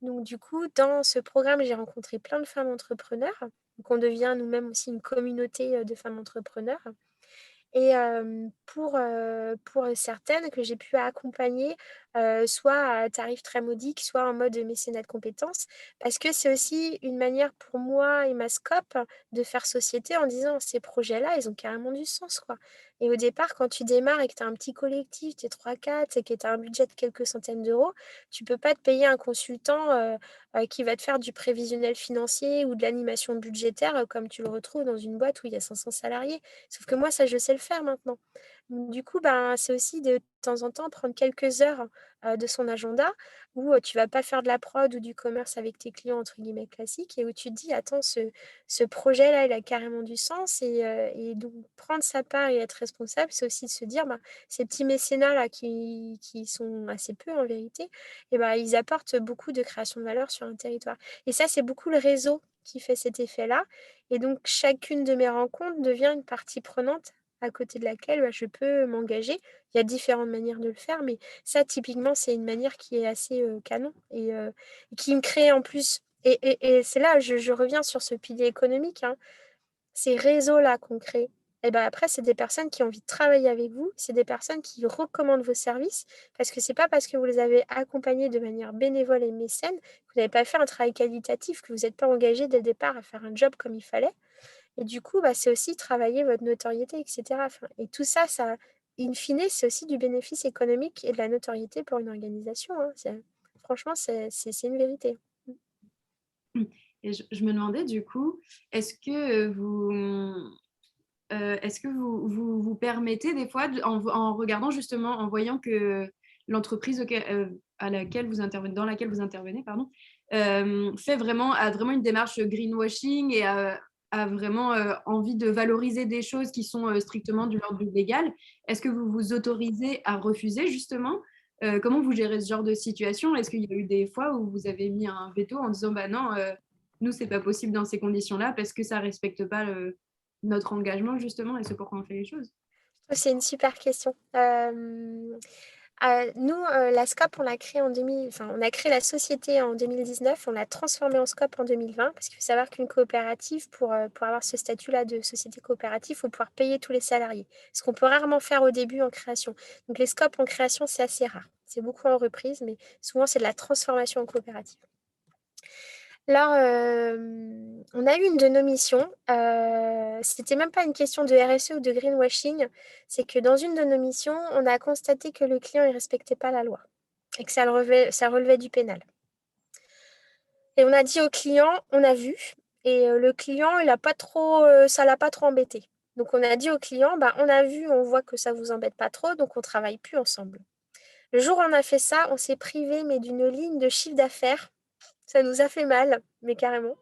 donc du coup, dans ce programme, j'ai rencontré plein de femmes entrepreneurs. Donc on devient nous-mêmes aussi une communauté de femmes entrepreneurs. Et pour certaines que j'ai pu accompagner, soit à tarif très modique, soit en mode mécénat de compétences. Parce que c'est aussi une manière pour moi et ma scope de faire société en disant: «Ces projets-là, ils ont carrément du sens, quoi». Et au départ, quand tu démarres et que tu as un petit collectif, tu es 3-4 et que tu as un budget de quelques centaines d'euros, tu peux pas te payer un consultant, qui va te faire du prévisionnel financier ou de l'animation budgétaire, comme tu le retrouves dans une boîte où il y a 500 salariés. Sauf que moi, ça, je sais le faire maintenant. Du coup, ben, c'est aussi de temps en temps prendre quelques heures de son agenda où tu vas pas faire de la prod ou du commerce avec tes clients, entre guillemets, classiques, et où tu te dis, attends, ce projet-là, il a carrément du sens. Et donc, prendre sa part et être responsable, c'est aussi de se dire, ben, ces petits mécénats-là qui sont assez peu en vérité, et ben, ils apportent beaucoup de création de valeur sur un territoire. Et ça, c'est beaucoup le réseau qui fait cet effet-là. Et donc, chacune de mes rencontres devient une partie prenante à côté de laquelle je peux m'engager. Il y a différentes manières de le faire, mais ça, typiquement, c'est une manière qui est assez canon et qui me crée en plus. Et c'est là, je reviens sur ce pilier économique, hein, ces réseaux-là qu'on crée. Et ben après, c'est des personnes qui ont envie de travailler avec vous, c'est des personnes qui recommandent vos services, parce que c'est pas parce que vous les avez accompagnés de manière bénévole et mécène que vous n'avez pas fait un travail qualitatif, que vous n'êtes pas engagé dès le départ à faire un job comme il fallait. Et du coup, c'est aussi travailler votre notoriété, etc. Enfin, et tout ça, in fine, c'est aussi du bénéfice économique et de la notoriété pour une organisation, hein. Franchement, c'est une vérité. Et je me demandais du coup, est-ce que vous permettez des fois, en regardant justement, en voyant que l'entreprise à laquelle vous intervenez, dans laquelle vous intervenez, pardon, a vraiment une démarche greenwashing et a vraiment envie de valoriser des choses qui sont strictement de l'ordre du légal, est-ce que vous vous autorisez à refuser justement? Comment vous gérez ce genre de situation? Est-ce qu'il y a eu des fois où vous avez mis un veto en disant bah non, nous c'est pas possible dans ces conditions-là parce que ça respecte pas notre engagement justement et c'est pourquoi on fait les choses? C'est une super question. Nous, la SCOP, on l'a créée on a créé la société en 2019, on l'a transformée en SCOP en 2020, parce qu'il faut savoir qu'une coopérative, pour avoir ce statut-là de société coopérative, il faut pouvoir payer tous les salariés, ce qu'on peut rarement faire au début en création. Donc les SCOP en création, c'est assez rare. C'est beaucoup en reprise, mais souvent c'est de la transformation en coopérative. Là, on a eu une de nos missions, c'était même pas une question de RSE ou de greenwashing, c'est que dans une de nos missions, on a constaté que le client, il respectait pas la loi et que ça relevait du pénal. Et on a dit au client, on a vu, et le client, il a pas trop, ça l'a pas trop embêté. Donc on a dit au client, on a vu, on voit que ça vous embête pas trop, donc on travaille plus ensemble. Le jour où on a fait ça, on s'est privé, mais d'une ligne de chiffre d'affaires. Ça nous a fait mal, mais carrément.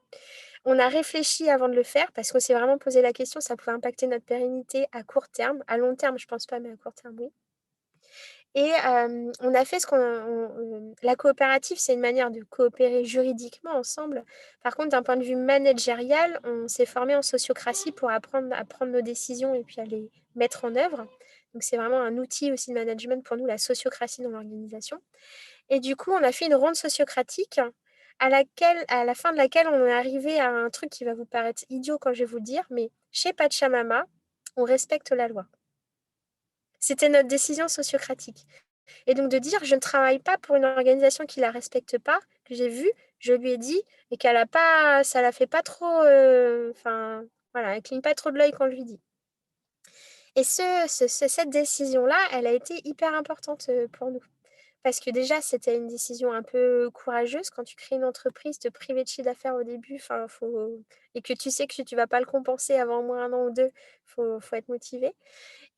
On a réfléchi avant de le faire parce qu'on s'est vraiment posé la question, ça pouvait impacter notre pérennité à court terme. À long terme, je pense pas, mais à court terme, oui. Et on a fait la coopérative, c'est une manière de coopérer juridiquement ensemble. Par contre, d'un point de vue managérial, on s'est formé en sociocratie pour apprendre à prendre nos décisions et puis à les mettre en œuvre. Donc, c'est vraiment un outil aussi de management pour nous, la sociocratie dans l'organisation. Et du coup, on a fait une ronde sociocratique à la fin de laquelle on est arrivé à un truc qui va vous paraître idiot quand je vais vous le dire, mais chez Pachamama, on respecte la loi. C'était notre décision sociocratique. Et donc de dire, je ne travaille pas pour une organisation qui ne la respecte pas, que j'ai vue, je lui ai dit, et qu'elle a pas, ça la fait pas trop, enfin, voilà, elle cligne pas trop de l'œil quand je lui dis. Et cette décision-là, elle a été hyper importante pour nous. Parce que déjà, c'était une décision un peu courageuse quand tu crées une entreprise, te priver de chiffre d'affaires au début, et que tu sais que tu ne vas pas le compenser avant au moins 1 an ou 2, faut être motivé.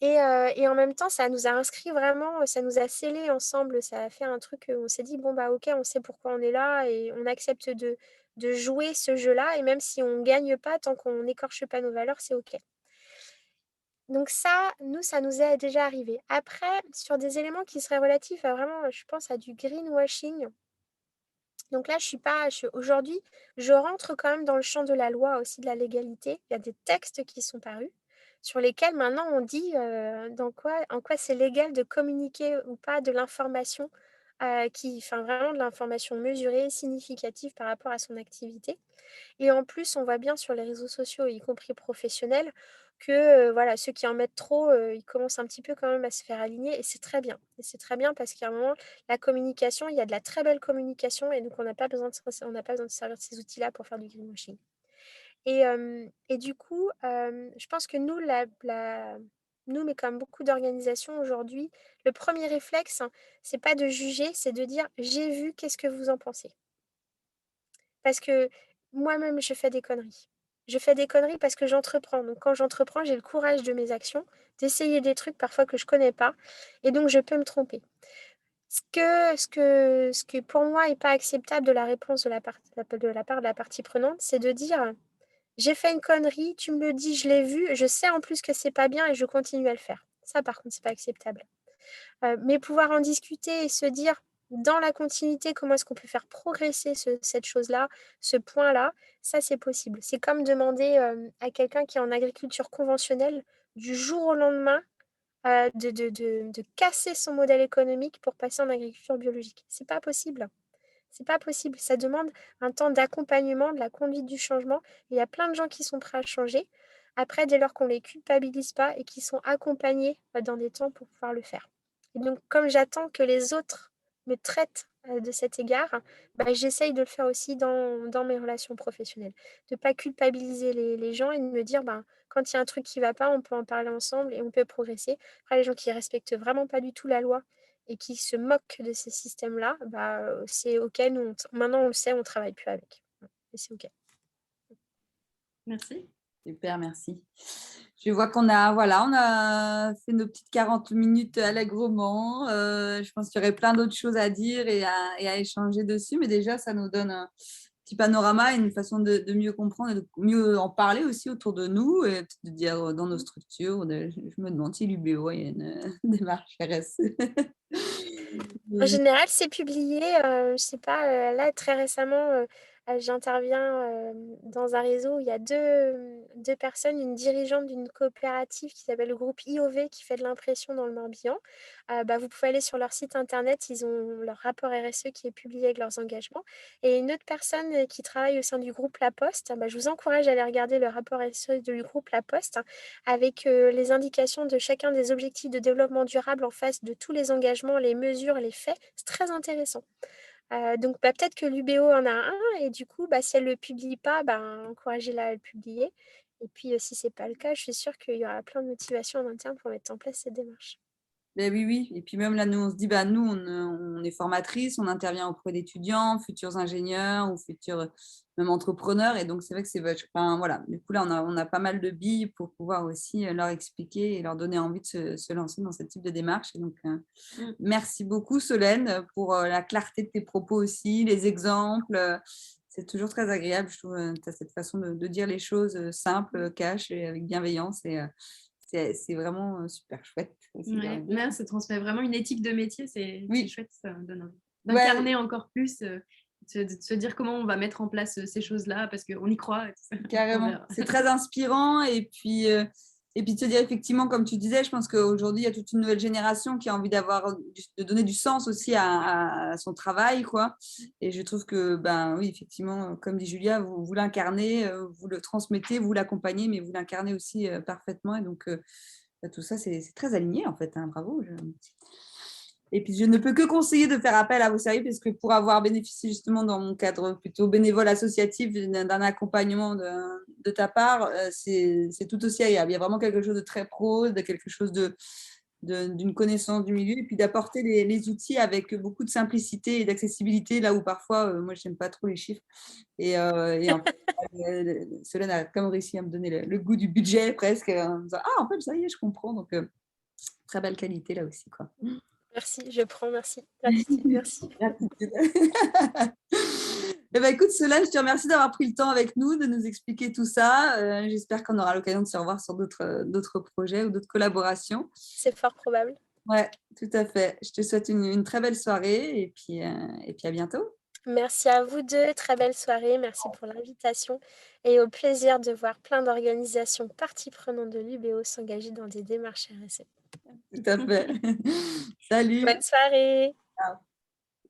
Et en même temps, ça nous a inscrit vraiment, ça nous a scellés ensemble, ça a fait un truc, on s'est dit, bon, ok, on sait pourquoi on est là et on accepte de jouer ce jeu-là. Et même si on ne gagne pas, tant qu'on n'écorche pas nos valeurs, c'est ok. Donc ça, nous, ça nous est déjà arrivé. Après, sur des éléments qui seraient relatifs à vraiment, je pense, à du greenwashing. Donc là, aujourd'hui, je rentre quand même dans le champ de la loi aussi, de la légalité. Il y a des textes qui sont parus sur lesquels maintenant on dit en quoi c'est légal de communiquer ou pas de l'information vraiment de l'information mesurée, significative par rapport à son activité. Et en plus, on voit bien sur les réseaux sociaux, y compris professionnels, que voilà, ceux qui en mettent trop, ils commencent un petit peu quand même à se faire aligner et c'est très bien. Et c'est très bien parce qu'à un moment, la communication, il y a de la très belle communication et donc on n'a pas besoin de se servir de ces outils-là pour faire du greenwashing. Et du coup, je pense que nous, mais comme beaucoup d'organisations aujourd'hui, le premier réflexe, hein, c'est pas de juger, c'est de dire: «J'ai vu, qu'est-ce que vous en pensez?» Parce que moi-même, je fais des conneries. Je fais des conneries parce que j'entreprends. Donc quand j'entreprends, j'ai le courage de mes actions, d'essayer des trucs parfois que je connais pas et donc je peux me tromper. Ce que pour moi est pas acceptable de la réponse de la partie prenante, c'est de dire: «J'ai fait une connerie, tu me le dis, je l'ai vu, je sais en plus que c'est pas bien et je continue à le faire». Ça par contre, c'est pas acceptable. Mais pouvoir en discuter et se dire dans la continuité comment est-ce qu'on peut faire progresser cette chose-là, ce point-là, ça c'est possible. C'est comme demander à quelqu'un qui est en agriculture conventionnelle du jour au lendemain de casser son modèle économique pour passer en agriculture biologique. C'est pas possible. C'est pas possible. Ça demande un temps d'accompagnement, de la conduite du changement. Il y a plein de gens qui sont prêts à changer. Après, dès lors qu'on ne les culpabilise pas et qu'ils sont accompagnés dans des temps pour pouvoir le faire. Et donc, comme j'attends que les autres me traitent de cet égard, bah, j'essaye de le faire aussi dans mes relations professionnelles. De ne pas culpabiliser les gens et de me dire, ben, quand il y a un truc qui ne va pas, on peut en parler ensemble et on peut progresser. Après, les gens qui ne respectent vraiment pas du tout la loi et qui se moquent de ces systèmes-là, bah, c'est OK. Nous, maintenant, on le sait, on ne travaille plus avec. Et c'est OK. Merci. Super, merci. Je vois qu'on a, voilà, on a fait nos petites 40 minutes allègrement. Je pense qu'il y aurait plein d'autres choses à dire et à échanger dessus, mais déjà, ça nous donne un petit panorama et une façon de mieux comprendre et de mieux en parler aussi autour de nous et de dire dans nos structures. Je me demande si l'UBO, il y a une démarche RSE. En général, c'est publié, je sais pas, là très récemment, j'interviens, dans un réseau où il y a deux personnes, une dirigeante d'une coopérative qui s'appelle le groupe IOV qui fait de l'impression dans le Morbihan. Bah, vous pouvez aller sur leur site internet, ils ont leur rapport RSE qui est publié avec leurs engagements et une autre personne, qui travaille au sein du groupe La Poste, bah, je vous encourage à aller regarder le rapport RSE du groupe La Poste avec les indications de chacun des objectifs de développement durable en face de tous les engagements, les mesures, les faits. C'est très intéressant. Donc bah, peut-être que l'UBO en a un et du coup, bah, si elle ne le publie pas, bah, encouragez-la à le publier. Et puis si ce n'est pas le cas, je suis sûre qu'il y aura plein de motivations en interne pour mettre en place cette démarche. Ben oui, oui. Et puis même là, nous, on se dit, bah, nous, on est formatrice, on intervient auprès d'étudiants, futurs ingénieurs ou futurs même entrepreneurs. Et donc, c'est vrai que c'est enfin, voilà. Du coup, là, on a pas mal de billes pour pouvoir aussi leur expliquer et leur donner envie de se lancer dans ce type de démarche. Et donc, merci beaucoup, Solène, pour la clarté de tes propos aussi, les exemples. C'est toujours très agréable, je trouve, tu as cette façon de dire les choses simples, cash et avec bienveillance. Et c'est vraiment super chouette. Ouais, ça transmet vraiment une éthique de métier, c'est chouette, ça donne envie d'incarner encore plus, de se dire comment on va mettre en place ces choses-là, parce qu'on y croit. Et tout ça. Carrément, c'est très inspirant. Et puis de se dire effectivement, comme tu disais, je pense qu'aujourd'hui, il y a toute une nouvelle génération qui a envie de donner du sens aussi à son travail, quoi. Et je trouve que, ben oui, effectivement, comme dit Julia, vous l'incarnez, vous le transmettez, vous l'accompagnez, mais vous l'incarnez aussi parfaitement. Et donc, tout ça, c'est très aligné, en fait. Hein, bravo. Et puis, je ne peux que conseiller de faire appel à vos services parce que pour avoir bénéficié justement dans mon cadre plutôt bénévole associatif d'un accompagnement de ta part, c'est tout aussi agréable. Il y a vraiment quelque chose de très pro, de quelque chose d'une connaissance du milieu et puis d'apporter les outils avec beaucoup de simplicité et d'accessibilité là où parfois, moi, je n'aime pas trop les chiffres. Et en fait, Solène a comme réussi à me donner le goût du budget presque en me disant « Ah, en fait, ça y est, je comprends. » Donc, très belle qualité là aussi, quoi. Merci, je prends, merci. Gratitude, merci. Gratitude. Eh ben, écoute, Solène, je te remercie d'avoir pris le temps avec nous, de nous expliquer tout ça. J'espère qu'on aura l'occasion de se revoir sur d'autres projets ou d'autres collaborations. C'est fort probable. Ouais, tout à fait. Je te souhaite une très belle soirée et puis à bientôt. Merci à vous deux, très belle soirée, merci pour l'invitation et au plaisir de voir plein d'organisations parties prenantes de l'UBO s'engager dans des démarches RSE. Tout à fait. Salut. Bonne soirée. Ciao.